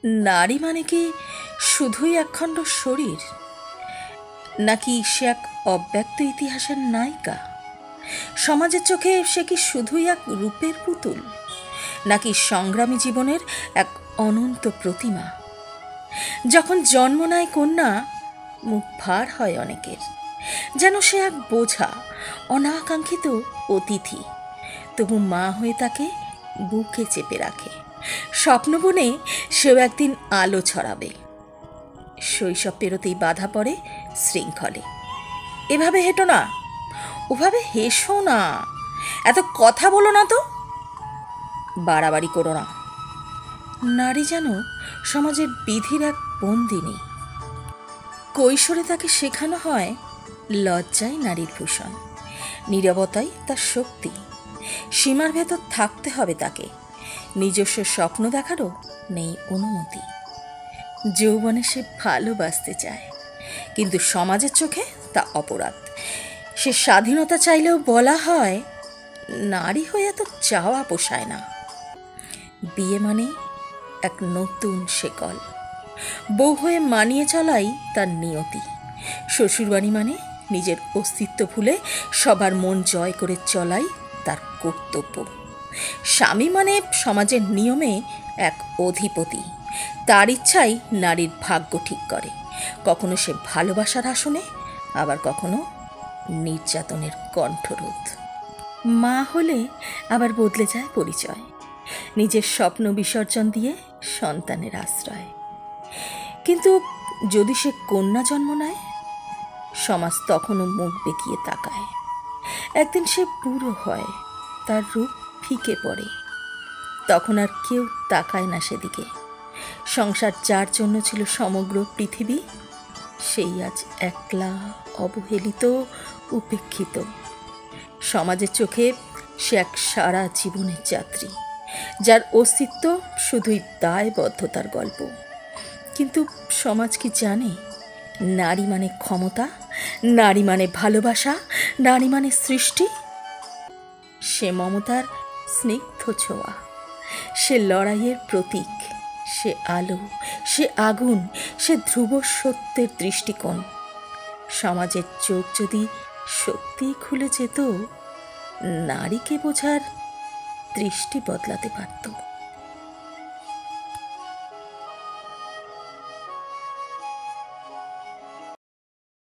নারী মানে কি শুধুই একখণ্ড শরীর, নাকি সে এক অব্যক্ত ইতিহাসের নায়িকা? সমাজের চোখে সে কি শুধুই এক রূপের পুতুল, নাকি সংগ্রামী জীবনের এক অনন্ত প্রতিমা? যখন জন্ম নেয় কন্যা, মুখ ভার হয় অনেকের, যেন সে এক বোঝা, অনাকাঙ্ক্ষিত অতিথি। তবু মা হয়ে তাকে বুকে চেপে রাখে, স্বপ্ন বনে সেও একদিন আলো ছড়াবে। শৈশব পেরোতেই বাধা পড়ে শৃঙ্খলে। এভাবে হেঁটো না, ওভাবে হেসো না, এত কথা বলো না তো, বাড়াবাড়ি করো না। নারী যেন সমাজের বিধির এক বন্দিনী। কৈশোরে তাকে শেখানো হয় লজ্জাই নারীর ভূষণ, নীরবতাই তার শক্তি। সীমার ভেতর থাকতে হবে তাকে, নিজস্ব স্বপ্ন দেখারও নেই অনুমতি। যৌবনে সে ভালোবাসতে চায়, কিন্তু সমাজের চোখে তা অপরাধ। সে স্বাধীনতা চাইলেও বলা হয় নারী হয়ে এত চাওয়া পোষায় না। বিয়ে মানে এক নতুন শেকল, বউ হয়ে মানিয়ে চলাই তার নিয়তি। শ্বশুরবাড়ি মানে নিজের অস্তিত্ব ভুলে সবার মন জয় করে চলাই তার কর্তব্য। স্বামী মানে সমাজের নিয়মে এক অধিপতি, তার ইচ্ছাই নারীর ভাগ্য ঠিক করে। কখনো সে ভালোবাসার আসনে, আবার কখনো নির্যাতনের কণ্ঠরোধ। মা হলে আবার বদলে যায় পরিচয়, নিজের স্বপ্ন বিসর্জন দিয়ে সন্তানের আশ্রয়। কিন্তু যদি সে কন্যা জন্ম নেয়, সমাজ তখনও মুখ বেঁকিয়ে তাকায়। একদিন সে বুড়ো হয়, তার রূপ ফিকে পড়ে, তখন আর কেউ তাকায় না সেদিকে। সংসার যার জন্য ছিল সমগ্র পৃথিবী, সেই আজ একলা, অবহেলিত, উপেক্ষিত। সমাজের চোখে সে এক সারা জীবনের যাত্রী, যার অস্তিত্ব শুধুই দায়বদ্ধতার গল্প। কিন্তু সমাজ কি জানে নারী মানে ক্ষমতা, নারী মানে ভালোবাসা, নারী মানে সৃষ্টি? সে মমতার স্নিগ্ধ ছোঁয়া, সে লড়াইয়ের প্রতীক, সে আলো, সে আগুন, সে ধ্রুব সত্যের দৃষ্টিকোণ। সমাজের চোখ যদি সত্যিই খুলে যেত, নারীকে বোঝার দৃষ্টি বদলাতে পারত।